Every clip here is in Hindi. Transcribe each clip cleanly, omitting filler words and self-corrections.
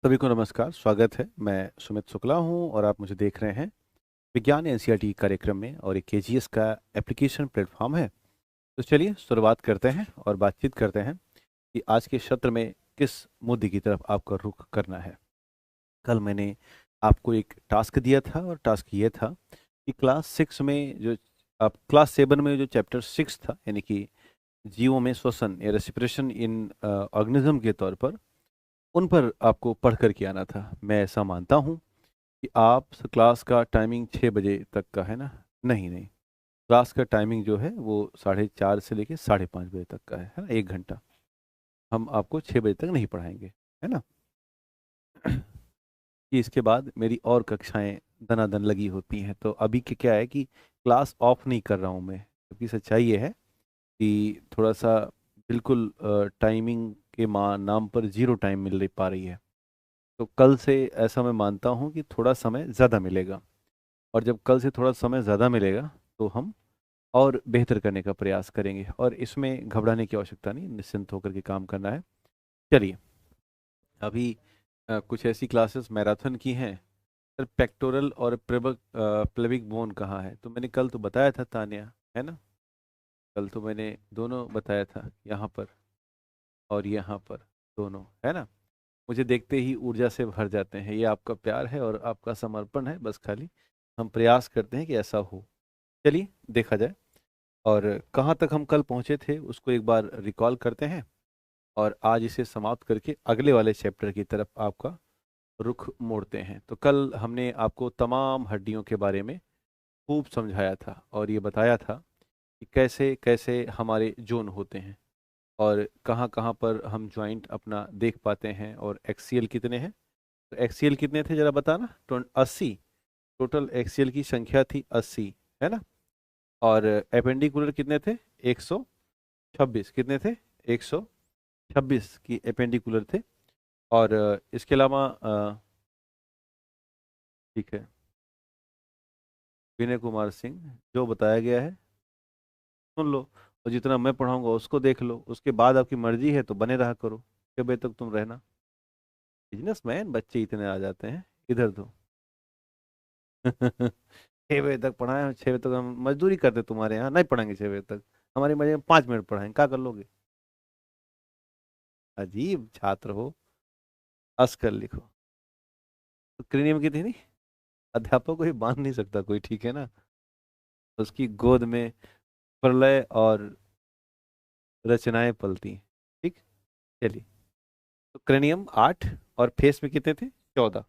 सभी को नमस्कार। स्वागत है। मैं सुमित शुक्ला हूं और आप मुझे देख रहे हैं विज्ञान एनसीईआरटी कार्यक्रम में, और एक केजीएस का एप्लीकेशन प्लेटफॉर्म है। तो चलिए शुरुआत करते हैं और बातचीत करते हैं कि आज के सत्र में किस मुद्दे की तरफ आपका रुख करना है। कल मैंने आपको एक टास्क दिया था और टास्क ये था कि क्लास 7 में जो चैप्टर 6 था, यानी कि जीवों में श्वसन या रेस्पिरेशन इन ऑर्गेनिज्म के तौर पर, उन पर आपको पढ़ कर के आना था। मैं ऐसा मानता हूँ कि आप क्लास का टाइमिंग 6 बजे तक का है ना। नहीं नहीं, क्लास का टाइमिंग जो है वो 4:30 से लेके 5:30 बजे तक का है ना, 1 घंटा। हम आपको 6 बजे तक नहीं पढ़ाएंगे, है ना। कि इसके बाद मेरी और कक्षाएं दनादन लगी होती हैं, तो अभी के क्या है कि क्लास ऑफ नहीं कर रहा हूँ मैं, क्योंकि सच्चाई ये है कि थोड़ा सा बिल्कुल टाइमिंग के नाम पर जीरो टाइम मिल नहीं पा रही है। तो कल से ऐसा मैं मानता हूँ कि थोड़ा समय ज़्यादा मिलेगा, और जब कल से थोड़ा समय ज़्यादा मिलेगा तो हम और बेहतर करने का प्रयास करेंगे, और इसमें घबराने की आवश्यकता नहीं, निश्चिंत होकर के काम करना है। चलिए, अभी कुछ ऐसी क्लासेस मैराथन की हैं। सर, पेक्टोरल और प्लेविक बोन कहाँ है? तो मैंने कल तो बताया था तानिया, है ना। कल तो मैंने दोनों बताया था, यहाँ पर और यहाँ पर, दोनों, है ना। मुझे देखते ही ऊर्जा से भर जाते हैं। ये आपका प्यार है और आपका समर्पण है, बस खाली हम प्रयास करते हैं कि ऐसा हो। चलिए देखा जाए, और कहाँ तक हम कल पहुँचे थे उसको एक बार रिकॉल करते हैं, और आज इसे समाप्त करके अगले वाले चैप्टर की तरफ आपका रुख मोड़ते हैं। तो कल हमने आपको तमाम हड्डियों के बारे में खूब समझाया था, और ये बताया था कि कैसे कैसे हमारे जोन होते हैं, और कहाँ कहाँ पर हम जॉइंट अपना देख पाते हैं, और एक्सीएल कितने हैं। तो एक्सीएल कितने थे जरा बताना। 80। टोटल एक्सीएल की संख्या थी 80, है ना। और एपेंडिकुलर कितने थे? 126। कितने थे? 126 की एपेंडिकुलर थे। और इसके अलावा ठीक है, विनय कुमार सिंह, जो बताया गया है सुन लो, और जितना मैं पढ़ाऊंगा उसको देख लो, उसके बाद आपकी मर्जी है तो बने रहा करो। 6 बजे तक तुम रहना। बिजनेसमैन बच्चे इतने आ जाते हैं इधर तो। 6 बजे तक पढ़ाए, 6 बजे तक हम मजदूरी करते, तुम्हारे यहाँ नहीं पढ़ाएंगे 6 बजे तक। हमारी मर्जी में 5 मिनट पढ़ाएंगे, क्या कर लोगे? अजीब छात्र हो। हंस कर लिखो। तो क्रिनियम की थी नहीं, अध्यापक को ही बांध नहीं सकता कोई, ठीक है ना। उसकी गोद में प्रलय और रचनाएं पलती हैं। ठीक। चलिए, तो क्रेनियम 8, और फेस में कितने थे? 14।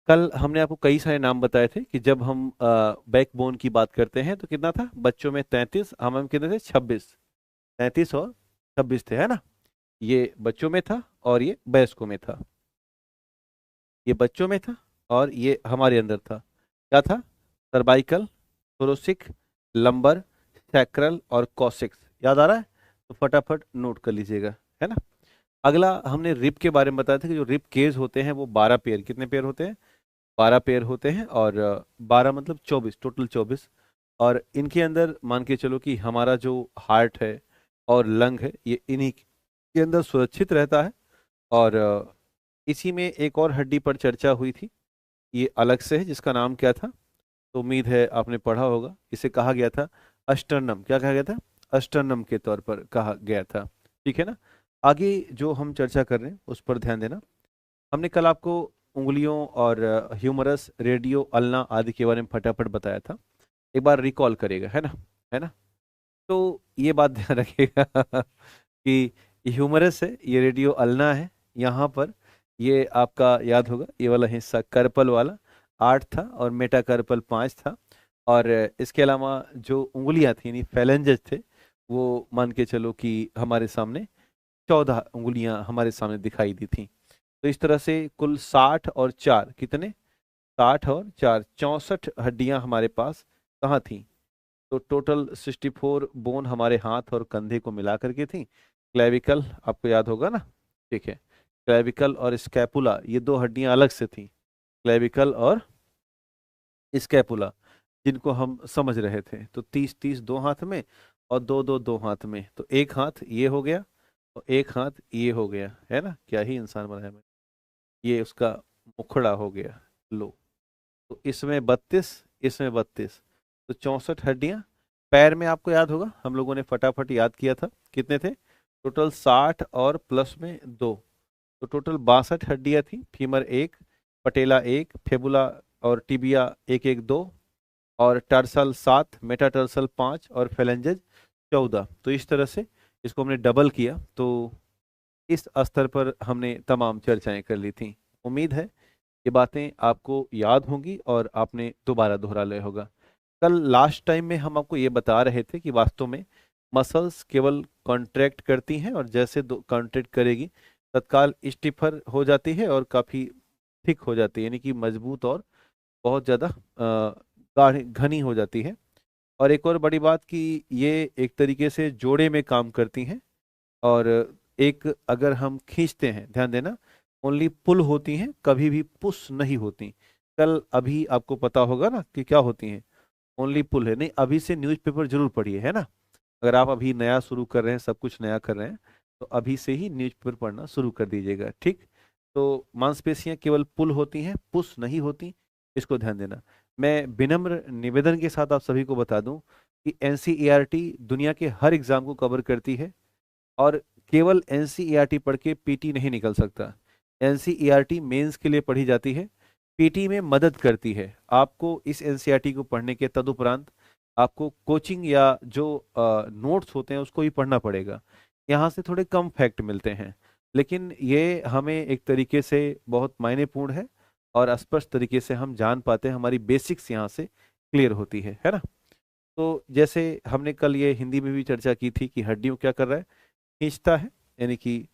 कल हमने आपको कई सारे नाम बताए थे कि जब हम बैकबोन की बात करते हैं तो कितना था बच्चों में? 33। हम कितने थे? 26। 33 और 26 थे, है ना। ये बच्चों में था और ये वयस्कों में था। ये बच्चों में था और ये हमारे अंदर था। क्या था? सर्वाइकल, थोरोसिक, लंबर, सैक्रल और कॉसिक्स। याद आ रहा है? तो फटाफट नोट कर लीजिएगा, है ना। अगला हमने रिप के बारे में बताया था कि जो रिप केज होते हैं वो 12 पेयर, कितने पेयर होते हैं? 12 पेयर होते हैं, और 12 मतलब 24, टोटल 24। और इनके अंदर मान के चलो कि हमारा जो हार्ट है और लंग है, ये इन्हीं के अंदर सुरक्षित रहता है। और इसी में एक और हड्डी पर चर्चा हुई थी, ये अलग से है, जिसका नाम क्या था? तो उम्मीद है आपने पढ़ा होगा। इसे कहा गया था अष्टर्नम। क्या कहा गया था? अष्टर्नम के तौर पर कहा गया था। ठीक है ना। आगे जो हम चर्चा कर रहे हैं उस पर ध्यान देना। हमने कल आपको उंगलियों और ह्यूमरस, रेडियो, अल्ना आदि के बारे में फटाफट बताया था। एक बार रिकॉल करेगा, है ना। है ना। तो ये बात ध्यान रखिएगा कि ह्यूमरस है, ये रेडियो अल्ना है। यहाँ पर ये आपका याद होगा, ये वाला हिस्सा कर्पल वाला 8 था, और मेटा कर्पल 5 था। और इसके अलावा जो उंगलियां थी, यानी फेलेंजेस थे, वो मान के चलो कि हमारे सामने 14 उंगलियां हमारे सामने दिखाई दी थी। तो इस तरह से कुल 60 और 4 कितने? 60 और 4 64 हड्डियां हमारे पास कहाँ थी? तो टोटल 64 बोन हमारे हाथ और कंधे को मिला करके थी। क्लेविकल आपको याद होगा ना। ठीक है। क्लेविकल और स्कैपुला, ये दो हड्डियां अलग से थी, क्लेविकल और स्कैपुला, जिनको हम समझ रहे थे। तो 30 30 दो हाथ में, और दो दो दो हाथ में, तो एक हाथ ये हो गया और एक हाथ ये हो गया, है ना। क्या ही इंसान बनाया मैं। ये उसका मुखड़ा हो गया, लो। तो इसमें 32, इसमें 32, तो 64 हड्डियां। पैर में आपको याद होगा, हम लोगों ने फटाफट याद किया था, कितने थे टोटल, 60 और प्लस में 2, तो टोटल 62 हड्डियां थी। फीमर एक, पटेला एक, फेबुला और टिबिया एक एक दो, और टर्सल 7, मेटाटर्सल 5 और फेलेंजेज 14। तो इस तरह से इसको हमने डबल किया। तो इस स्तर पर हमने तमाम चर्चाएं कर ली थी। उम्मीद है ये बातें आपको याद होंगी और आपने दोबारा दोहरा लिया होगा। कल लास्ट टाइम में हम आपको ये बता रहे थे कि वास्तव में मसल्स केवल कॉन्ट्रैक्ट करती हैं, और जैसे कॉन्ट्रैक्ट करेगी तत्काल स्टिफर हो जाती है और काफ़ी थिक हो जाती है, यानी कि मजबूत और बहुत ज़्यादा गाढ़ी घनी हो जाती है। और एक और बड़ी बात कि ये एक तरीके से जोड़े में काम करती हैं। और एक अगर हम खींचते हैं, ध्यान देना, ओनली पुल होती हैं, कभी भी पुश नहीं होती। कल अभी आपको पता होगा ना कि क्या होती हैं, ओनली पुल है। नहीं, अभी से न्यूज़पेपर जरूर पढ़िए, है ना। अगर आप अभी नया शुरू कर रहे हैं, सब कुछ नया कर रहे हैं, तो अभी से ही न्यूज़पेपर पढ़ना शुरू कर दीजिएगा, ठीक। तो मांसपेशियां केवल पुल होती हैं, पुश नहीं होती, इसको ध्यान देना। मैं विनम्र निवेदन के साथ आप सभी को बता दूं कि एनसीईआरटी दुनिया के हर एग्जाम को कवर करती है, और केवल एनसीईआरटी पढ़ के पीटी नहीं निकल सकता। एनसीईआरटी मेंस के लिए पढ़ी जाती है, पीटी में मदद करती है। आपको इस एनसीईआरटी को पढ़ने के तदुपरांत आपको कोचिंग या जो नोट्स होते हैं उसको भी पढ़ना पड़ेगा। यहाँ से थोड़े कम फैक्ट मिलते हैं, लेकिन ये हमें एक तरीके से बहुत मायनेपूर्ण है, और स्पष्ट तरीके से हम जान पाते हैं, हमारी बेसिक्स यहाँ से क्लियर होती है ना। तो जैसे हमने कल ये हिंदी में भी चर्चा की थी कि हड्डियों क्या कर रहा है, खींचता है, यानी कि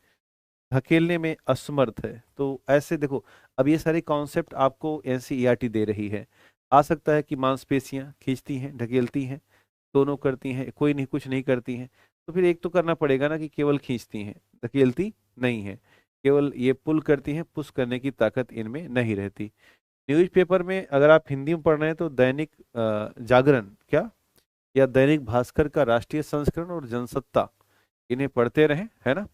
धकेलने में असमर्थ है। तो ऐसे देखो, अब ये सारे कॉन्सेप्ट आपको एनसीईआरटी दे रही है। आ सकता है कि मांसपेशियां खींचती हैं, ढकेलती हैं, दोनों करती हैं, कोई नहीं कुछ नहीं करती हैं। तो फिर एक तो करना पड़ेगा ना कि केवल खींचती हैं, धकेलती नहीं है, केवल ये पुल करती हैं, पुश करने की ताकत इनमें नहीं रहती। न्यूज़पेपर में अगर आप हिंदी में पढ़ रहे हैं तो दैनिक जागरण क्या, या दैनिक भास्कर का राष्ट्रीय संस्करण और जनसत्ता, इन्हें पढ़ते रहें, है ना।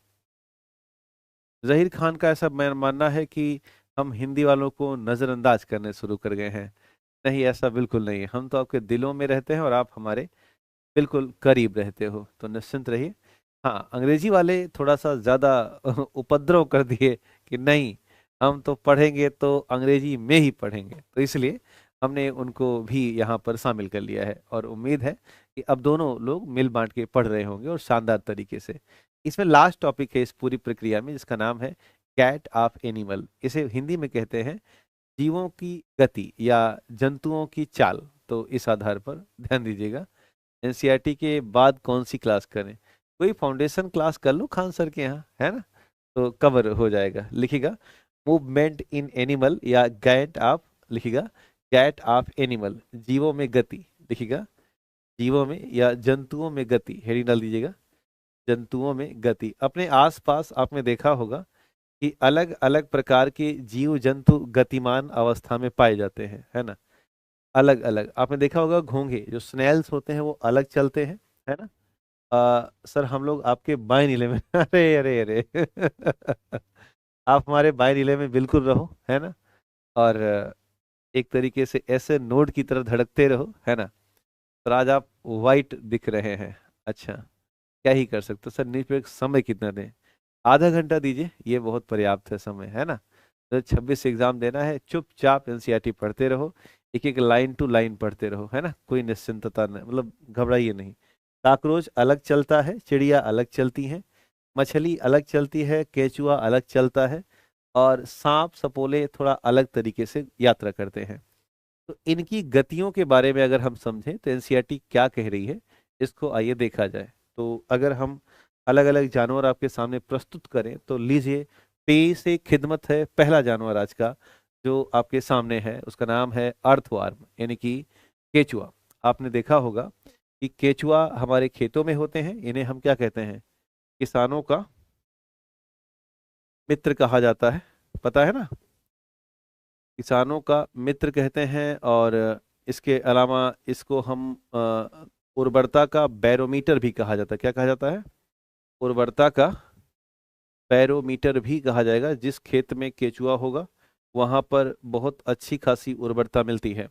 जहीर खान का ऐसा मानना है कि हम हिंदी वालों को नज़रअंदाज करने शुरू कर गए हैं। नहीं, ऐसा बिल्कुल नहीं है, हम तो आपके दिलों में रहते हैं और आप हमारे बिल्कुल करीब रहते हो, तो निश्चिंत रहिए। हाँ, अंग्रेजी वाले थोड़ा सा ज़्यादा उपद्रव कर दिए कि नहीं, हम तो पढ़ेंगे तो अंग्रेजी में ही पढ़ेंगे, तो इसलिए हमने उनको भी यहाँ पर शामिल कर लिया है। और उम्मीद है कि अब दोनों लोग मिल बांट के पढ़ रहे होंगे और शानदार तरीके से। इसमें लास्ट टॉपिक है इस पूरी प्रक्रिया में, जिसका नाम है कैट ऑफ एनिमल। इसे हिंदी में कहते हैं जीवों की गति या जंतुओं की चाल। तो इस आधार पर ध्यान दीजिएगा, एनसीईआरटी के बाद कौन सी क्लास करें, कोई फाउंडेशन क्लास कर लो खान सर के यहाँ, है ना, तो कवर हो जाएगा। लिखिएगा मूवमेंट इन एनिमल, या गैट ऑफ, लिखिएगा गैट ऑफ एनिमल, जीवों में गति, लिखिएगा जीवों में या जंतुओं में गति, हेडिंग डाल दीजिएगा जंतुओं में गति। अपने आसपास आपने देखा होगा कि अलग अलग प्रकार के जीव जंतु गतिमान अवस्था में पाए जाते हैं, है ना। अलग अलग आपने देखा होगा, घोंघे जो स्नेल्स होते हैं वो अलग चलते हैं, है ना। सर हम लोग आपके बाएं नीले में अरे अरे अरे आप हमारे बाएं नीले में बिल्कुल रहो, है ना। और एक तरीके से ऐसे नोट की तरह धड़कते रहो, है ना। तो आज आप वाइट दिख रहे हैं। अच्छा, क्या ही कर सकते हो सर, न्यूज पे समय कितना दें, आधा घंटा दीजिए, ये बहुत पर्याप्त है समय, है ना। तो 26 एग्जाम देना है, चुपचाप एनसीईआरटी पढ़ते रहो, एक एक लाइन टू लाइन पढ़ते रहो, है ना, कोई निश्चिंतता नहीं, मतलब घबराइए नहीं। काकरोच अलग चलता है, चिड़िया अलग चलती हैं, मछली अलग चलती है, केचुआ अलग चलता है, और सांप सपोले थोड़ा अलग तरीके से यात्रा करते हैं। तो इनकी गतियों के बारे में अगर हम समझें तो एनसीईआरटी क्या कह रही है, इसको आइए देखा जाए। तो अगर हम अलग अलग जानवर आपके सामने प्रस्तुत करें, तो लीजिए, पे से खिदमत है पहला जानवर आज का जो आपके सामने है, उसका नाम है अर्थवर्म, यानी कि केचुआ। आपने देखा होगा कि केचुआ हमारे खेतों में होते हैं, इन्हें हम क्या कहते हैं, किसानों का मित्र कहा जाता है, पता है ना, किसानों का मित्र कहते हैं। और इसके अलावा इसको हम उर्वरता का बैरोमीटर भी कहा जाता है। क्या कहा जाता है, उर्वरता का बैरोमीटर भी कहा जाएगा। जिस खेत में केचुआ होगा वहां पर बहुत अच्छी खासी उर्वरता मिलती है।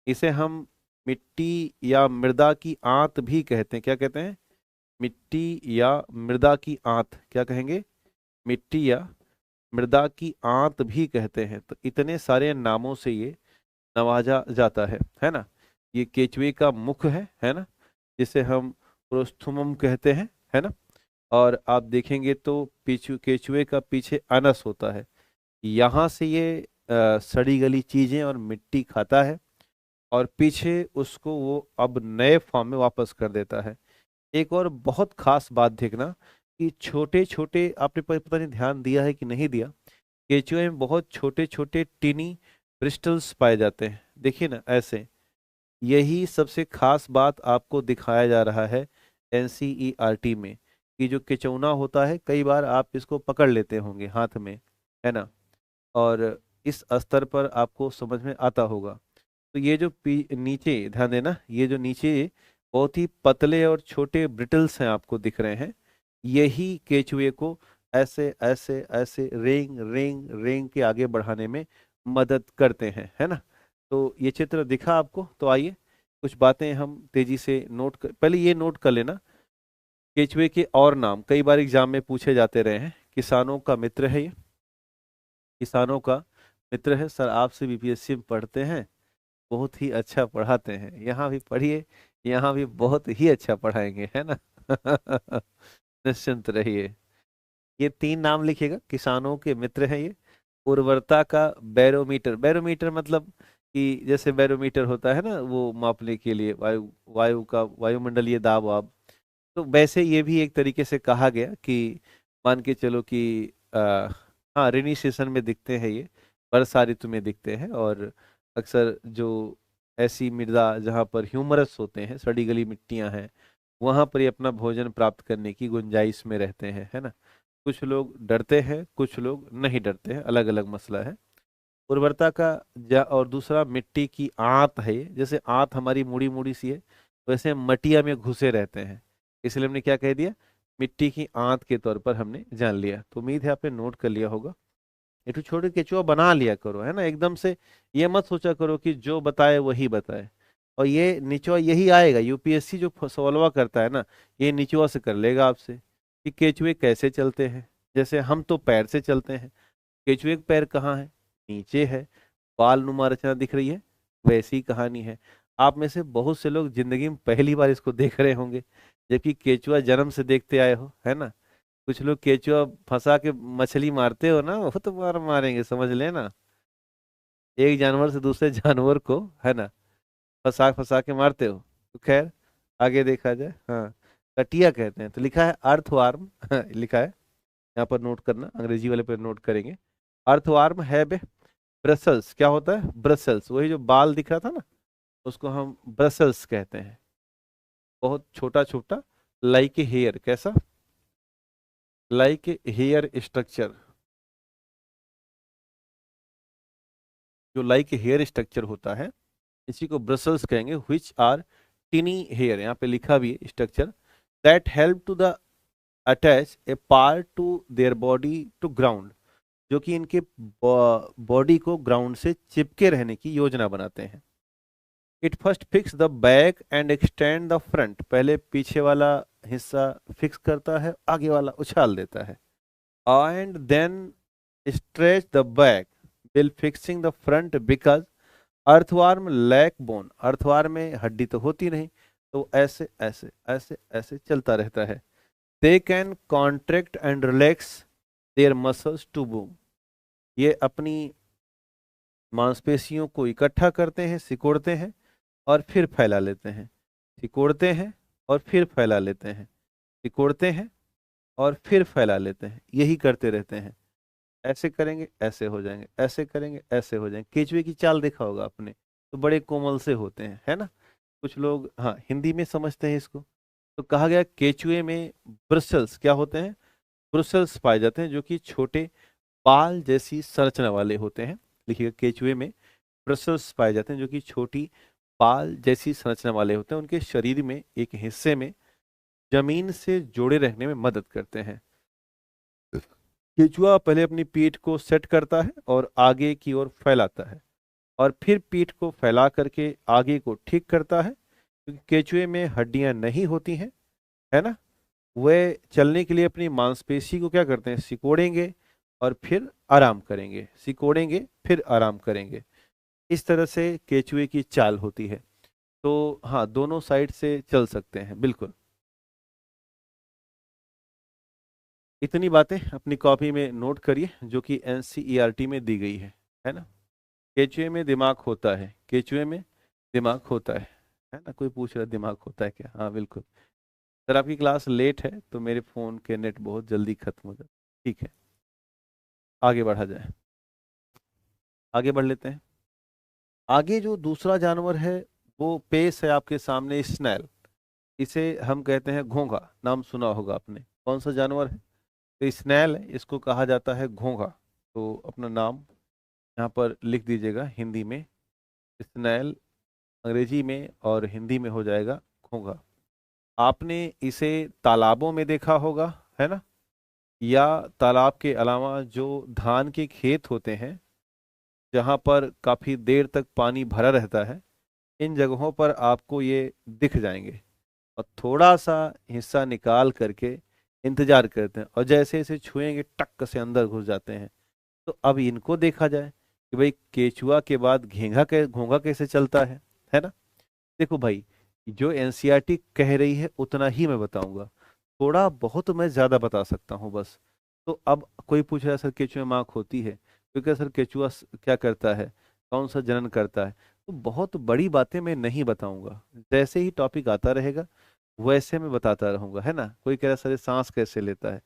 इसे हम मिट्टी या मृदा की आंत भी कहते हैं। क्या कहते हैं? मिट्टी या मृदा की आंत। क्या कहेंगे? मिट्टी या मृदा की आंत भी कहते हैं। तो इतने सारे नामों से ये नवाजा जाता है ना। ये केचुए का मुख है ना, जिसे हम प्रोस्थुमम कहते हैं, है ना। और आप देखेंगे तो केचुए का पीछे अनस होता है। यहाँ से ये सड़ी गली चीजें और मिट्टी खाता है और पीछे उसको वो अब नए फॉर्म में वापस कर देता है। एक और बहुत खास बात देखना कि छोटे छोटे, आपने पता नहीं ध्यान दिया है कि नहीं दिया, केचुए में बहुत छोटे छोटे टिनी क्रिस्टल्स पाए जाते हैं। देखिए ना ऐसे। यही सबसे खास बात आपको दिखाया जा रहा है एनसीईआरटी में, कि जो केचौना होता है कई बार आप इसको पकड़ लेते होंगे हाथ में, है ना। और इस स्तर पर आपको समझ में आता होगा। तो ये जो नीचे ध्यान देना, ये जो नीचे बहुत ही पतले और छोटे ब्रिटल्स हैं आपको दिख रहे हैं, यही केचुए को ऐसे ऐसे ऐसे रेंग रेंग रेंग के आगे बढ़ाने में मदद करते हैं, है ना। तो ये चित्र दिखा आपको? तो आइए कुछ बातें हम तेजी से पहले ये नोट कर लेना। केचुए के और नाम कई बार एग्जाम में पूछे जाते रहे हैं। किसानों का मित्र है ये, किसानों का मित्र है। सर आपसे बीपीएससी में पढ़ते हैं, बहुत ही अच्छा पढ़ाते हैं, यहाँ भी पढ़िए, यहाँ भी बहुत ही अच्छा पढ़ाएंगे, है ना। निश्चिंत रहिए। ये 3 नाम लिखिएगा, किसानों के मित्र हैं ये। उर्वरता का बैरोमीटर, बैरोमीटर मतलब कि जैसे बैरोमीटर होता है ना वो मापने के लिए वायु वायु का वायुमंडलीय दाब वाब, तो वैसे ये भी एक तरीके से कहा गया कि मान के चलो कि हाँ रेनी सीजन में दिखते हैं ये, वर्षा ऋतु में दिखते हैं। और अक्सर जो ऐसी मृदा जहाँ पर ह्यूमरस होते हैं, सड़ी गली मिट्टियाँ हैं, वहाँ पर ये अपना भोजन प्राप्त करने की गुंजाइश में रहते हैं, है ना। कुछ लोग डरते हैं, कुछ लोग नहीं डरते हैं, अलग अलग मसला है। उर्वरता का और दूसरा मिट्टी की आंत है ये। जैसे आंत हमारी मुड़ी मुड़ी सी है, वैसे मटिया में घुसे रहते हैं, इसलिए हमने क्या कह दिया, मिट्टी की आंत के तौर पर हमने जान लिया। तो उम्मीद है आपने नोट कर लिया होगा। एक तो छोटे केचुआ बना लिया करो, है ना, एकदम से ये मत सोचा करो कि जो बताए वही बताए। और ये निचवा यही आएगा, यूपीएससी जो सवालवा करता है ना, ये निचवा से कर लेगा आपसे कि केचुए कैसे चलते हैं। जैसे हम तो पैर से चलते हैं, केचुए का पैर कहाँ है? नीचे है, बाल नुमा रचना दिख रही है, वैसी कहानी है। आप में से बहुत से लोग जिंदगी में पहली बार इसको देख रहे होंगे, जबकि केचुआ जन्म से देखते आए हो, है ना। कुछ लोग केचुआ फंसा के मछली मारते हो ना, वो तो मारेंगे, समझ लेना। एक जानवर से दूसरे जानवर को, है ना, फंसा फंसा के मारते हो। तो खैर आगे देखा जाए। हाँ, कटिया कहते हैं। तो लिखा है अर्थवार्म लिखा है यहाँ पर, नोट करना, अंग्रेजी वाले पर नोट करेंगे। अर्थवार्म है बे ब्रसल्स। क्या होता है? ब्रसल्स, वही जो बाल दिख रहा था ना, उसको हम ब्रसल्स कहते हैं। बहुत छोटा छोटा, लाइक ए हेयर। कैसा? लाइक ए हेयर स्ट्रक्चर, जो लाइक ए हेयर स्ट्रक्चर होता है, इसी को ब्रसल्स कहेंगे। व्हिच आर टिनी हेयर, यहाँ पे लिखा भी है structure, that help to the attach a part to their body to ground, जो कि इनके बॉडी को ग्राउंड से चिपके रहने की योजना बनाते हैं। It first fix the back and extend the front, पहले पीछे वाला हिस्सा फिक्स करता है, आगे वाला उछाल देता है। And then stretch the back while fixing the front because earthworm lack bone, earthworm में हड्डी तो होती नहीं, तो ऐसे ऐसे ऐसे ऐसे चलता रहता है। They can contract and relax their muscles to boom, ये अपनी मांसपेशियों को इकट्ठा करते हैं, सिकोड़ते हैं और फिर फैला लेते हैं, सिकोड़ते हैं और फिर फैला लेते हैं, सिकोड़ते हैं और फिर फैला लेते हैं, यही करते रहते हैं। ऐसे करेंगे ऐसे हो जाएंगे, ऐसे करेंगे ऐसे हो जाएंगे। केचुए की चाल देखा होगा आपने, तो बड़े कोमल से होते हैं, है ना। कुछ लोग हाँ हिंदी में समझते हैं इसको। तो कहा गया केचुए में ब्रसल्स क्या होते हैं? ब्रसल्स पाए जाते हैं, जो कि छोटे बाल जैसी संरचना वाले होते हैं। लिखिएगा, केचुए में ब्रसल्स पाए जाते हैं जो कि छोटी बाल जैसी संरचना वाले होते हैं। उनके शरीर में एक हिस्से में जमीन से जोड़े रहने में मदद करते हैं। केचुआ पहले अपनी पीठ को सेट करता है और आगे की ओर फैलाता है, और फिर पीठ को फैला करके आगे को ठीक करता है, क्योंकि केचुए में हड्डियां नहीं होती हैं, है ना। वह चलने के लिए अपनी मांसपेशी को क्या करते हैं, सिकोड़ेंगे और फिर आराम करेंगे, सिकोड़ेंगे फिर आराम करेंगे। इस तरह से केचुए की चाल होती है। तो हाँ, दोनों साइड से चल सकते हैं, बिल्कुल। इतनी बातें अपनी कॉपी में नोट करिए, जो कि एनसीईआरटी में दी गई है ना। केचुए में दिमाग होता है, केचुए में दिमाग होता है ना। कोई पूछ रहा है दिमाग होता है क्या? हाँ बिल्कुल। सर आपकी क्लास लेट है तो मेरे फ़ोन के नेट बहुत जल्दी खत्म हो जाता है। ठीक है, आगे बढ़ा जाए, आगे बढ़ लेते हैं। आगे जो दूसरा जानवर है वो पेश है आपके सामने, स्नैल। इसे हम कहते हैं घोंघा, नाम सुना होगा आपने। कौन सा जानवर है? तो स्नैल है, इसको कहा जाता है घोंघा। तो अपना नाम यहाँ पर लिख दीजिएगा हिंदी में, स्नैल अंग्रेजी में, और हिंदी में हो जाएगा घोंघा। आपने इसे तालाबों में देखा होगा, है ना, या तालाब के अलावा जो धान के खेत होते हैं जहाँ पर काफ़ी देर तक पानी भरा रहता है, इन जगहों पर आपको ये दिख जाएंगे। और थोड़ा सा हिस्सा निकाल करके इंतजार करते हैं, और जैसे इसे छुएंगे टक से अंदर घुस जाते हैं। तो अब इनको देखा जाए कि भाई केचुआ के बाद घोंघा कैसे चलता है ना। देखो भाई, जो एनसीईआरटी कह रही है उतना ही मैं बताऊंगा, थोड़ा बहुत मैं ज्यादा बता सकता हूँ बस। तो अब कोई पूछ रहा है सर केचुआ में आँख होती है, क्योंकि सर केचुआ क्या करता है, कौन सा जनन करता है, तो बहुत बड़ी बातें मैं नहीं बताऊंगा। जैसे ही टॉपिक आता रहेगा वैसे मैं बताता रहूंगा, है ना। कोई कह रहा है सर ये सांस कैसे लेता है,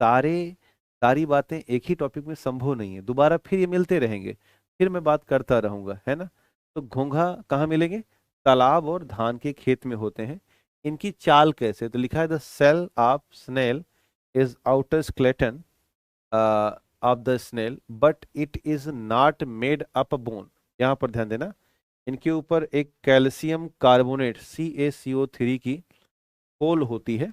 सारे सारी बातें एक ही टॉपिक में संभव नहीं है, दोबारा फिर ये मिलते रहेंगे, फिर मैं बात करता रहूंगा, है ना। तो घोंघा कहाँ मिलेंगे? तालाब और धान के खेत में होते हैं। इनकी चाल कैसे, तो लिखा है the shell of snail is outer skeleton of the snail but it is not made up bone. यहाँ पर ध्यान देना, इनके ऊपर एक कैल्शियम कार्बोनेट CaCO3 की खोल होती है,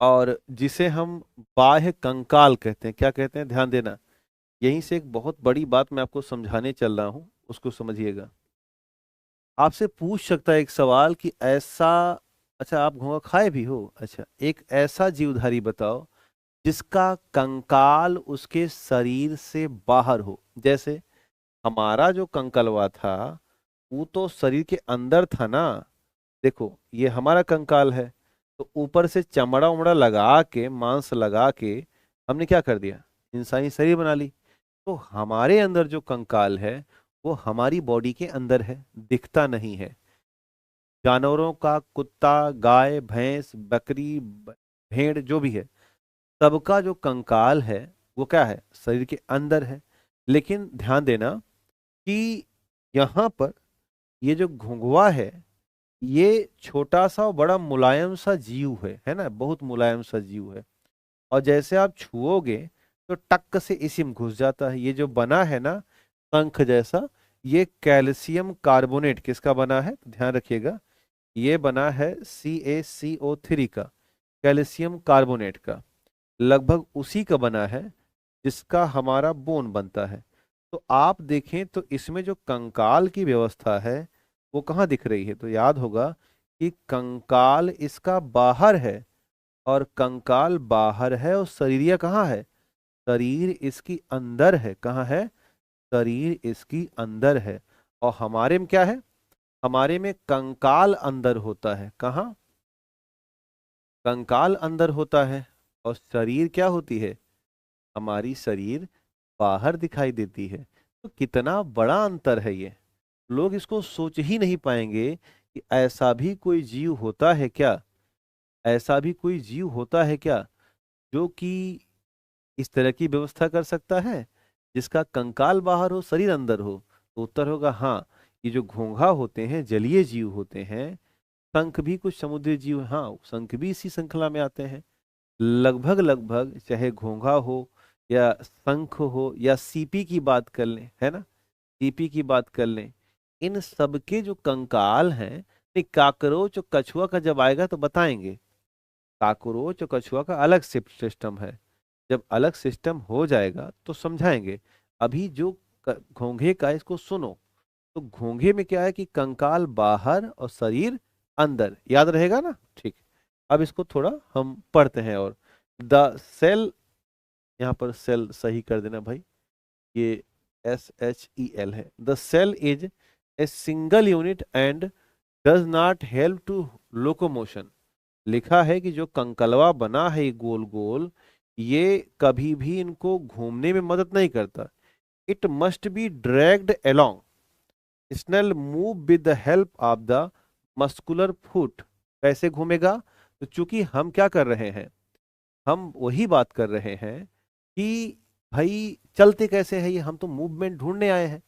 और जिसे हम बाह्य कंकाल कहते हैं। क्या कहते हैं, ध्यान देना। यहीं से एक बहुत बड़ी बात मैं आपको समझाने चल रहा हूं, उसको समझिएगा। आपसे पूछ सकता है एक सवाल कि ऐसा, अच्छा आप घोंघा खाए भी हो, अच्छा एक ऐसा जीवधारी बताओ जिसका कंकाल उसके शरीर से बाहर हो। जैसे हमारा जो कंकलवा था वो तो शरीर के अंदर था ना। देखो ये हमारा कंकाल है, तो ऊपर से चमड़ा उमड़ा लगा के, मांस लगा के हमने क्या कर दिया, इंसानी शरीर बना ली। तो हमारे अंदर जो कंकाल है वो हमारी बॉडी के अंदर है, दिखता नहीं है। जानवरों का, कुत्ता, गाय, भैंस, बकरी, भेड़ जो भी है, सबका जो कंकाल है वो क्या है, शरीर के अंदर है। लेकिन ध्यान देना कि यहाँ पर ये जो घुंघवा है, ये छोटा सा और बड़ा मुलायम सा जीव है ना, बहुत मुलायम सा जीव है। और जैसे आप छुओगे तो टक से इसी में घुस जाता है। ये जो बना है ना शंख जैसा, ये कैल्शियम कार्बोनेट किसका बना है, तो ध्यान रखिएगा, ये बना है CaCO3 का, कैल्शियम कार्बोनेट का। लगभग उसी का बना है जिसका हमारा बोन बनता है। तो आप देखें तो इसमें जो कंकाल की व्यवस्था है वो कहाँ दिख रही है, तो याद होगा कि कंकाल इसका बाहर है, और कंकाल बाहर है और शरीर कहाँ है, शरीर इसकी अंदर है। कहाँ है, शरीर इसकी अंदर है। और हमारे में क्या है, हमारे में कंकाल अंदर होता है। कहाँ, कंकाल अंदर होता है, और शरीर क्या होती है, हमारी शरीर बाहर दिखाई देती है। तो कितना बड़ा अंतर है ये, लोग इसको सोच ही नहीं पाएंगे कि ऐसा भी कोई जीव होता है क्या, ऐसा भी कोई जीव होता है क्या जो कि इस तरह की व्यवस्था कर सकता है, जिसका कंकाल बाहर हो शरीर अंदर हो। तो उत्तर होगा हाँ, ये जो घोंघा होते हैं जलीय जीव होते हैं। शंख भी कुछ समुद्री जीव, हाँ शंख भी इसी श्रृंखला में आते हैं। लगभग लगभग चाहे घोंघा हो या शंख हो या सीपी की बात कर लें, है ना, सीपी की बात कर लें, इन सबके जो कंकाल हैं, नहीं काकरोच और कछुआ का जब आएगा तो बताएंगे। काकरोच और कछुआ का अलग सिस्टम है। जब अलग सिस्टम हो जाएगा तो समझाएंगे। अभी जो घोंघे का इसको सुनो। तो घोंघे में क्या है कि कंकाल बाहर और शरीर अंदर, याद रहेगा ना? ठीक। अब इसको थोड़ा हम पढ़ते हैं। और द सेल, यहाँ पर सेल सही कर देना भाई, ये SHEL है। The shell is a single unit and does not help to locomotion. लिखा है कि जो कंकलवा बना है ये गोल गोल, ये कभी भी इनको घूमने में मदद नहीं करता। It must be dragged along, snail move with the help of the muscular foot. कैसे घूमेगा? तो चूंकि हम क्या कर रहे हैं, हम वही बात कर रहे हैं कि भाई चलते कैसे हैं ये, हम तो मूवमेंट ढूंढने आए हैं।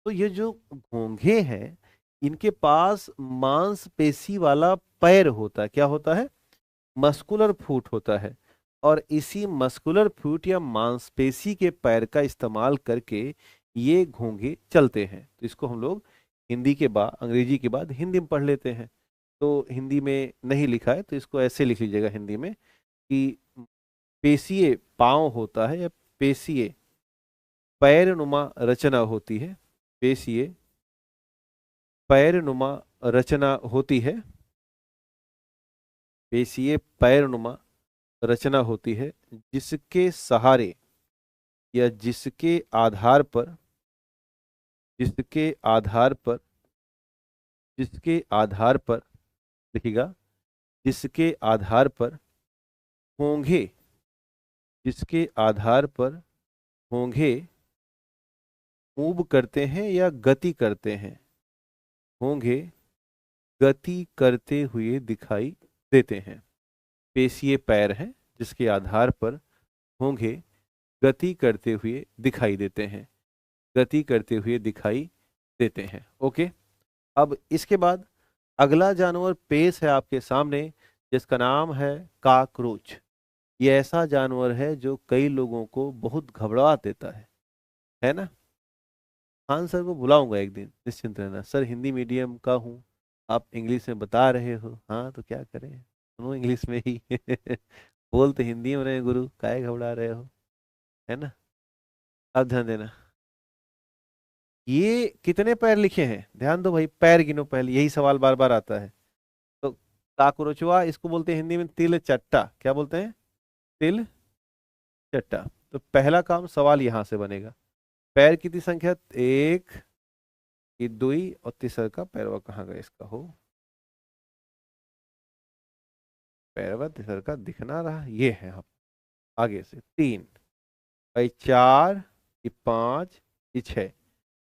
तो ये जो घोंघे हैं, इनके पास मांसपेशी वाला पैर होता है। क्या होता है? मस्कुलर फुट होता है। और इसी मस्कुलर फुट या मांसपेशी के पैर का इस्तेमाल करके ये घोंघे चलते हैं। तो इसको हम लोग हिंदी के बाद, अंग्रेजी के बाद हिंदी में पढ़ लेते हैं। तो हिंदी में नहीं लिखा है तो इसको ऐसे लिख लीजिएगा हिंदी में कि पेशीय पांव होता है, या पेशीय पैरनुमा रचना होती है। पेशीय पैरनुमा रचना होती है। पेशीय पैरनुमा रचना होती है, जिसके सहारे या जिसके आधार पर जिसके आधार पर लिखिएगा, जिसके आधार पर होंगे जिसके आधार पर होंगे मूव करते हैं या गति करते हैं। होंगे गति करते हुए दिखाई देते हैं। पेशीय पैर हैं जिसके आधार पर होंगे गति करते हुए दिखाई देते हैं। गति करते हुए दिखाई देते हैं। ओके। अब इसके बाद अगला जानवर पेश है आपके सामने, जिसका नाम है काकरोच। ये ऐसा जानवर है जो कई लोगों को बहुत घबरा देता है ना? खान सर को बुलाऊंगा एक दिन, निश्चिंत रहना। सर हिंदी मीडियम का हूँ, आप इंग्लिश में बता रहे हो, हाँ तो क्या करें, सुनो इंग्लिश में ही। बोलते हिंदी में रहे गुरु, काहे घबरा रहे हो, है ना? अब ध्यान देना, ये कितने पैर लिखे हैं, ध्यान दो भाई, पैर गिनो पहले, यही सवाल बार बार आता है। तो काकरोचवा, इसको बोलते हैं हिंदी में तिल चट्टा। क्या बोलते हैं? तिल चट्टा। तो पहला काम सवाल यहां से बनेगा, पैर कितनी संख्या? एक, ये दुई, और तीसरा का पैरवा कहाँ गया इसका हो? पैरवा तीसरा का दिख ना रहा, ये है आप आगे से। तीन, भाई चार, ये पांच, ये छह।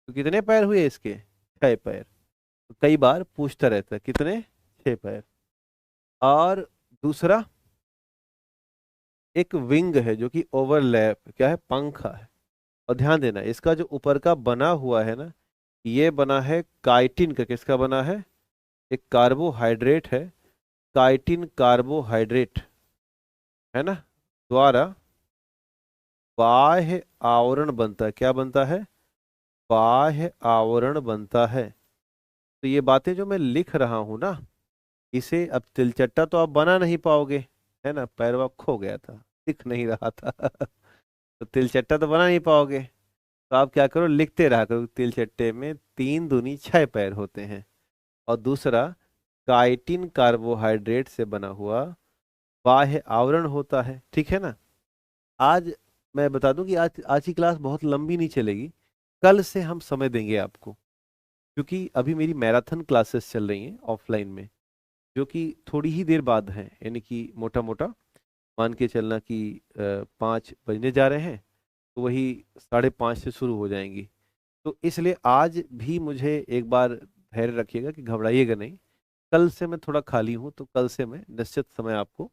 तो कितने पैर हुए इसके? छह पैर। तो कई बार पूछता रहता है कितने? छह पैर। और दूसरा, एक विंग है जो कि ओवरलैप, क्या है? पंखा है। और ध्यान देना, इसका जो ऊपर का बना हुआ है ना, ये बना है काइटिन का। किसका बना है? एक कार्बोहाइड्रेट है, काइटिन कार्बोहाइड्रेट, है ना, द्वारा बाह्य आवरण बनता है। क्या बनता है? बाह्य आवरण बनता है। तो ये बातें जो मैं लिख रहा हूं ना, इसे अब तिलचट्टा तो आप बना नहीं पाओगे, है ना, पैरवा खो गया था, दिख नहीं रहा था। तो तिलचट्टा तो बना नहीं पाओगे। तो आप क्या करो, लिखते रहा करो, तिलचट्टे में तीन दूनी छह पैर होते हैं। और दूसरा, काइटिन कार्बोहाइड्रेट से बना हुआ बाह्य आवरण होता है। ठीक है ना? आज मैं बता दूं कि आज आज की क्लास बहुत लंबी नहीं चलेगी, कल से हम समय देंगे आपको, क्योंकि अभी मेरी मैराथन क्लासेस चल रही हैं ऑफलाइन में, जो कि थोड़ी ही देर बाद हैं। यानी कि मोटा मोटा मान के चलना कि 5 बजने जा रहे हैं, तो वही 5:30 से शुरू हो जाएंगी। तो इसलिए आज भी मुझे एक बार धैर्य रखिएगा कि घबराइएगा नहीं। कल से मैं थोड़ा खाली हूँ, तो कल से मैं निश्चित समय आपको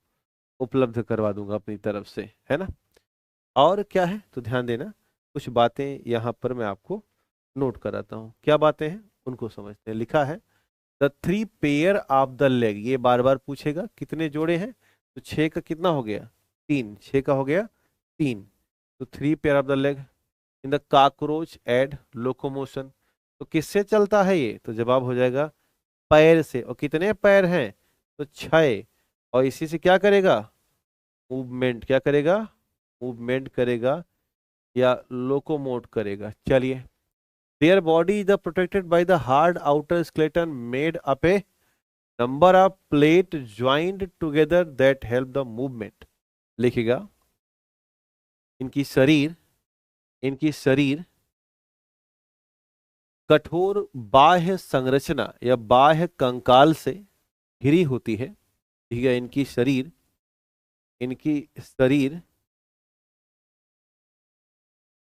उपलब्ध करवा दूंगा अपनी तरफ से, है ना? और क्या है तो ध्यान देना, कुछ बातें यहाँ पर मैं आपको नोट कराता हूँ। क्या बातें हैं उनको समझते हैं। लिखा है the 3 pair of the leg, ये बार बार पूछेगा कितने जोड़े हैं। तो 6 का कितना हो गया? 3। 6 का हो गया 3। तो 3 pair of the leg in the cockroach aid locomotion. तो किससे चलता है ये? तो जवाब हो जाएगा पैर से। और कितने पैर हैं? तो 6। और इसी से क्या करेगा? मूवमेंट। क्या करेगा? मूवमेंट करेगा या लोकोमोट करेगा। चलिए, their body is protected by the hard outer skeleton made up a number of plate joined together that help the movement। लिखिएगा, इनकी शरीर कठोर बाह्य संरचना या बाह्य कंकाल से घिरी होती है। ठीक है, इनकी शरीर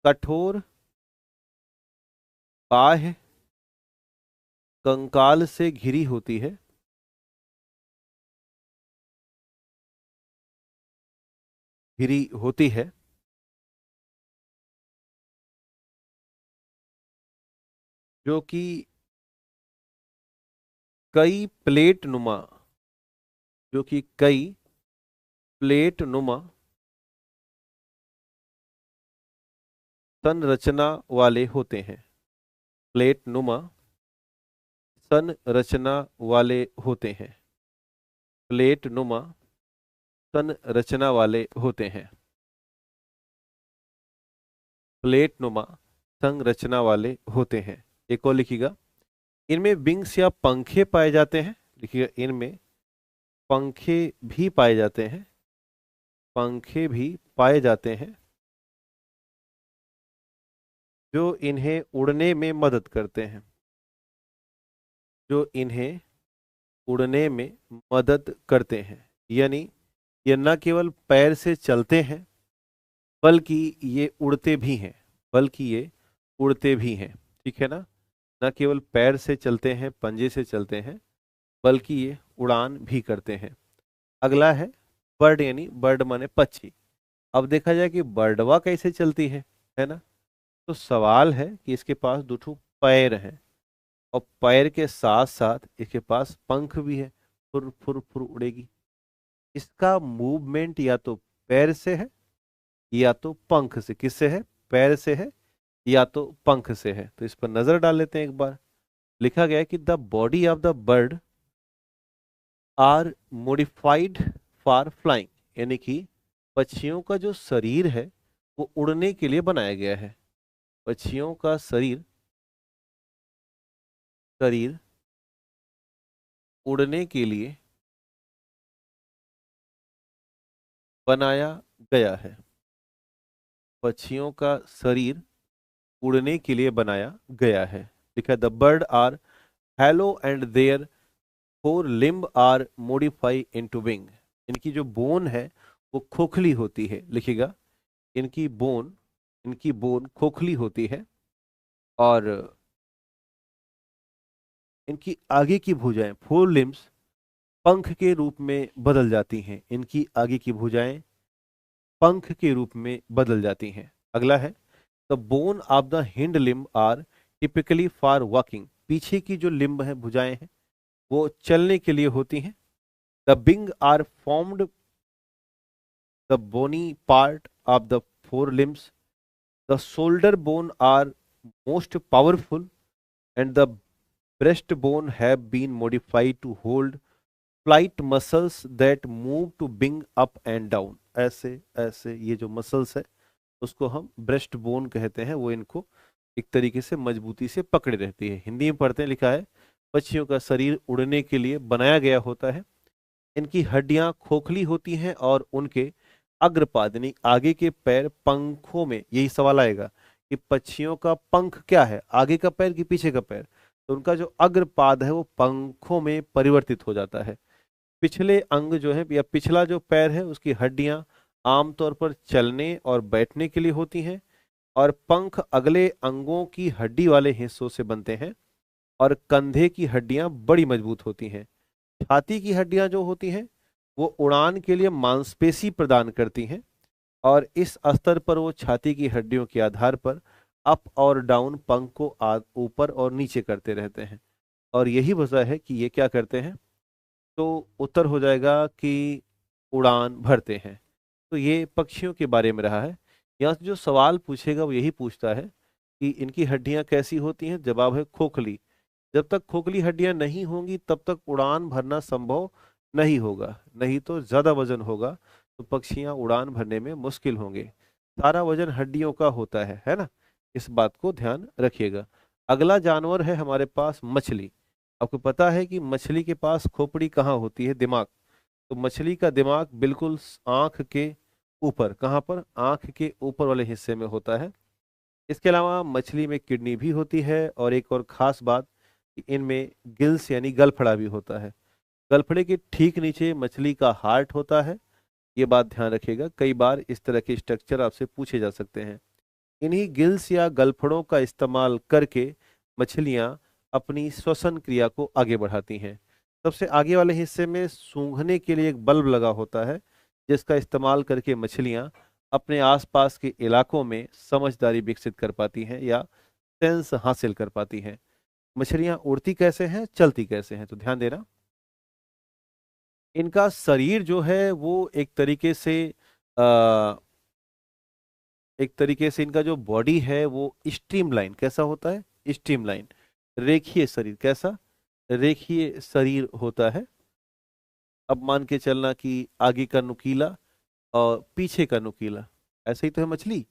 कठोर बाह्य कंकाल से घिरी होती है। जो कि कई प्लेट नुमा संरचना वाले होते हैं। प्लेट नुमा संरचना वाले होते हैं। प्लेट नुमा संरचना वाले होते हैं। प्लेट नुमा संरचना वाले होते हैं। एक और लिखिएगा, इनमें विंग्स या पंखे पाए जाते हैं। लिखिएगा, इनमें पंखे भी पाए जाते हैं। पंखे भी पाए जाते हैं जो इन्हें उड़ने में मदद करते हैं। जो इन्हें उड़ने में मदद करते हैं, यानी ये न केवल पैर से चलते हैं बल्कि ये उड़ते भी हैं। ठीक है ना, न केवल पैर से चलते हैं, पंजे से चलते हैं, बल्कि ये उड़ान भी करते हैं। अगला है बर्ड, यानी बर्ड माने पक्षी। अब देखा जाए कि बर्डवा कैसे चलती है ना। तो सवाल है कि इसके पास दो ठो पैर हैं और पैर के साथ साथ इसके पास पंख भी है। फुर फुर फुर उड़ेगी। इसका मूवमेंट या तो पैर से है या तो पंख से। किससे है? पैर से है या तो पंख से है। तो इस पर नजर डाल लेते हैं एक बार। लिखा गया है कि the body of the bird are modified for flying, यानी कि पक्षियों का जो शरीर है वो उड़ने के लिए बनाया गया है। पक्षियों का शरीर उड़ने के लिए बनाया गया है। पक्षियों का शरीर उड़ने के लिए बनाया गया है। लिखा है the bird are hollow and their fore limb are modify into wing. इनकी जो बोन है वो खोखली होती है। लिखिएगा, इनकी बोन खोखली होती है और इनकी आगे की भुजाएं फोर लिम्स पंख के रूप में बदल जाती हैं। इनकी आगे की भुजाएं पंख के रूप में बदल जाती हैं। अगला है the bone of the hind limb are typically for walking. पीछे की जो लिम्ब है, भुजाएं हैं, वो चलने के लिए होती हैं। The wing are formed the bony part of the fore limbs. The shoulder bone are most powerful and the breast bone have been modified to hold flight muscles that move to wing up and down। ऐसे ऐसे ये जो मसल्स है उसको हम ब्रेस्ट बोन कहते हैं। वो इनको एक तरीके से मजबूती से पकड़े रहती है। हिंदी में पढ़ते हैं, लिखा है पक्षियों का शरीर उड़ने के लिए बनाया गया होता है। इनकी हड्डियां खोखली होती हैं और उनके अग्रपाद यानी आगे के पैर पंखों में। यही सवाल आएगा कि पक्षियों का पंख क्या है, आगे का पैर कि पीछे का पैर। तो उनका जो अग्रपाद है वो पंखों में परिवर्तित हो जाता है। पिछले अंग जो है या पिछला जो पैर है उसकी हड्डियां आमतौर पर चलने और बैठने के लिए होती हैं और पंख अगले अंगों की हड्डी वाले हिस्सों से बनते हैं और कंधे की हड्डियां बड़ी मजबूत होती हैं। छाती की हड्डियां जो होती हैं वो उड़ान के लिए मांसपेशी प्रदान करती हैं और इस स्तर पर वो छाती की हड्डियों के आधार पर अप और डाउन पंख को ऊपर और नीचे करते रहते हैं। और यही वजह है कि ये क्या करते हैं। तो उत्तर हो जाएगा कि उड़ान भरते हैं। तो ये पक्षियों के बारे में रहा है। यहाँ से जो सवाल पूछेगा वो यही पूछता है कि इनकी हड्डियां कैसी होती हैं। जवाब है खोखली। जब तक खोखली हड्डियां नहीं होंगी तब तक उड़ान भरना संभव नहीं होगा, नहीं तो ज्यादा वजन होगा तो पक्षियां उड़ान भरने में मुश्किल होंगे। सारा वजन हड्डियों का होता है ना, इस बात को ध्यान रखिएगा। अगला जानवर है हमारे पास मछली। आपको पता है कि मछली के पास खोपड़ी कहाँ होती है? दिमाग। तो मछली का दिमाग बिल्कुल आंख के ऊपर, कहाँ पर? आंख के ऊपर वाले हिस्से में होता है। इसके अलावा मछली में किडनी भी होती है, और एक और खास बात कि इनमें गिल्स यानी गलफड़ा भी होता है। गलफड़े के ठीक नीचे मछली का हार्ट होता है। ये बात ध्यान रखिएगा, कई बार इस तरह के स्ट्रक्चर आपसे पूछे जा सकते हैं। इन्हीं गिल्स या गलफड़ों का इस्तेमाल करके मछलियां अपनी श्वसन क्रिया को आगे बढ़ाती हैं। सबसे आगे वाले हिस्से में सूंघने के लिए एक बल्ब लगा होता है, जिसका इस्तेमाल करके मछलियां अपने आसपास के इलाकों में समझदारी विकसित कर पाती हैं या सेंस हासिल कर पाती हैं। मछलियां उड़ती कैसे हैं, चलती कैसे हैं? तो ध्यान देना, इनका शरीर जो है वो एक तरीके से इनका जो बॉडी है वो स्ट्रीमलाइन कैसा होता है? स्ट्रीमलाइन, रेखीय शरीर। कैसा? रेखीय शरीर होता है। अब मान के चलना कि आगे का नुकीला और पीछे का नुकीला, ऐसे ही तो है मछली।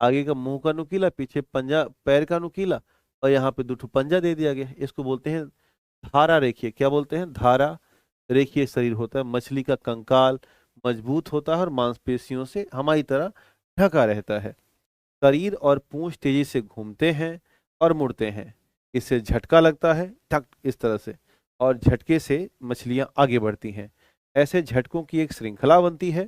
आगे का मुंह का नुकीला, पीछे पंजा पैर का नुकीला, और यहाँ पे दो ठो पंजा दे दिया गया। इसको बोलते हैं धारा रेखीय। क्या बोलते हैं? धारा रेखीय शरीर होता है। मछली का कंकाल मजबूत होता है और मांसपेशियों से हमारी तरह ढका रहता है। शरीर और पूंछ तेजी से घूमते हैं और मुड़ते हैं। इससे झटका लगता है, ठक, इस तरह से, और झटके से मछलियां आगे बढ़ती हैं। ऐसे झटकों की एक श्रृंखला बनती है,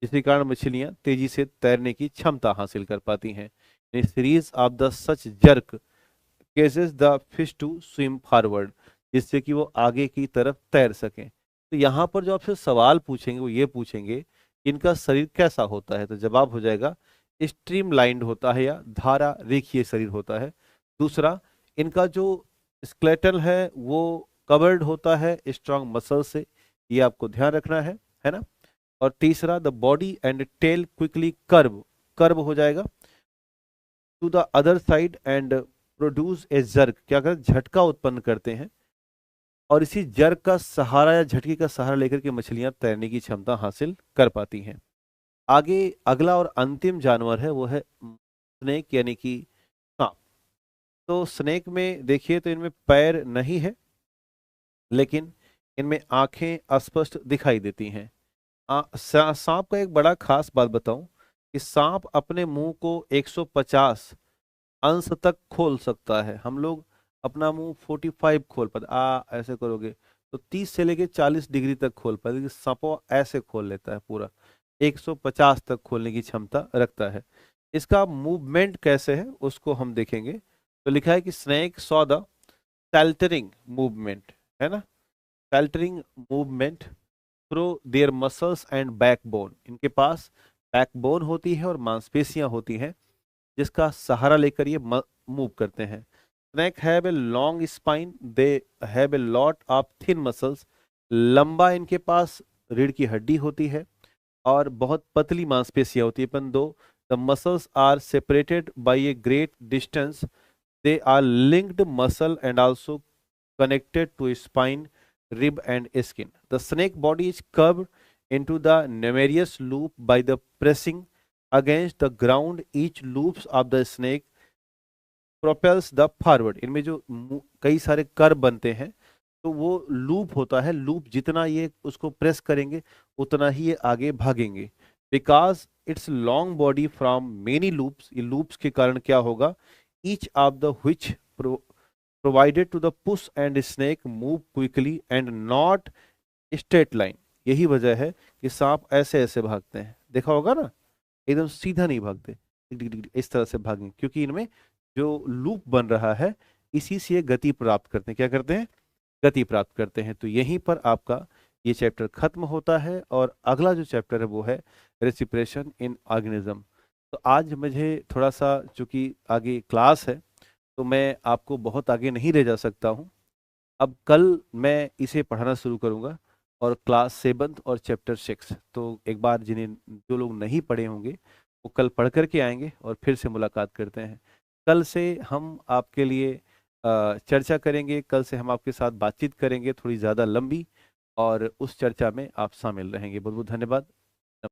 जिसके कारण मछलियां तेजी से तैरने की क्षमता हासिल कर पाती हैं। Series of the such jerk causes the fish to swim forward, जिससे कि वो आगे की तरफ तैर सकें। तो यहाँ पर जो आपसे सवाल पूछेंगे वो ये पूछेंगे, इनका शरीर कैसा होता है? तो जवाब हो जाएगा स्ट्रीमलाइंड होता है या धारा रेखीय शरीर होता है। दूसरा, इनका जो स्केलेटल है वो कवर्ड होता है स्ट्रॉन्ग मसल से, ये आपको ध्यान रखना है ना। और तीसरा, the body and tail quickly curve, curve हो जाएगा to the other side and produce a jerk, क्या करते? झटका उत्पन्न करते हैं, और इसी जर्क का सहारा या झटके का सहारा लेकर के मछलियां तैरने की क्षमता हासिल कर पाती हैं। आगे अगला और अंतिम जानवर है, वो है स्नेक यानी कि सांप। तो स्नेक में देखिए तो इनमें पैर नहीं है, लेकिन इनमें आंखें स्पष्ट दिखाई देती हैं। सांप का एक बड़ा खास बात बताऊं कि सांप अपने मुंह को 150 अंश तक खोल सकता है। हम लोग अपना मुंह 45 खोल पाते, ऐसे करोगे तो 30 से लेके 40 डिग्री तक खोल पाते, लेकिन सांप ऐसे खोल लेता है पूरा, 150 तक खोलने की क्षमता रखता है। इसका मूवमेंट कैसे है उसको हम देखेंगे। तो लिखा है कि snake saw the slithering movement, है ना, slithering movement through their muscles and backbone. इनके पास बैकबोन होती है और मांसपेशियां होती हैं, जिसका सहारा लेकर ये मूव करते हैं। Snake have a long spine, they have a lot of thin muscles. लंबा इनके पास रीढ़ की हड्डी होती है और बहुत पतली मांसपेशियां होती है, पर though the muscles are separated by a great distance, they are linked muscle and also connected to spine, rib and skin. The snake body is curved into the numerous loop by the pressing against the ground. Each loops of the snake propels the forward. इनमें जो कई सारे कर्व बनते हैं, तो वो लूप होता है। लूप जितना ये उसको प्रेस करेंगे उतना ही ये आगे भागेंगे। Because it's long body from many loops, ये लूप्स के कारण क्या होगा, each of the which provided to the push and snake move quickly and not straight line। यही वजह है कि सांप ऐसे ऐसे भागते हैं, देखा होगा ना, एकदम सीधा नहीं भागते, टिक टिक टिक इस तरह से भागेंगे, क्योंकि इनमें जो लूप बन रहा है इसी से ये गति प्राप्त करते हैं। क्या करते हैं? गति प्राप्त करते हैं। तो यहीं पर आपका ये चैप्टर खत्म होता है, और अगला जो चैप्टर है वो है रेसिप्रेशन इन ऑर्गेनिज्म। तो आज मुझे थोड़ा सा, चूंकि आगे क्लास है तो मैं आपको बहुत आगे नहीं ले जा सकता हूँ। अब कल मैं इसे पढ़ाना शुरू करूँगा, और क्लास 7 और चैप्टर 6। तो एक बार जो लोग नहीं पढ़े होंगे वो कल पढ़ करके आएंगे, और फिर से मुलाकात करते हैं। कल से हम आपके लिए चर्चा करेंगे, कल से हम आपके साथ बातचीत करेंगे थोड़ी ज़्यादा लंबी, और उस चर्चा में आप शामिल रहेंगे। बहुत बहुत धन्यवाद।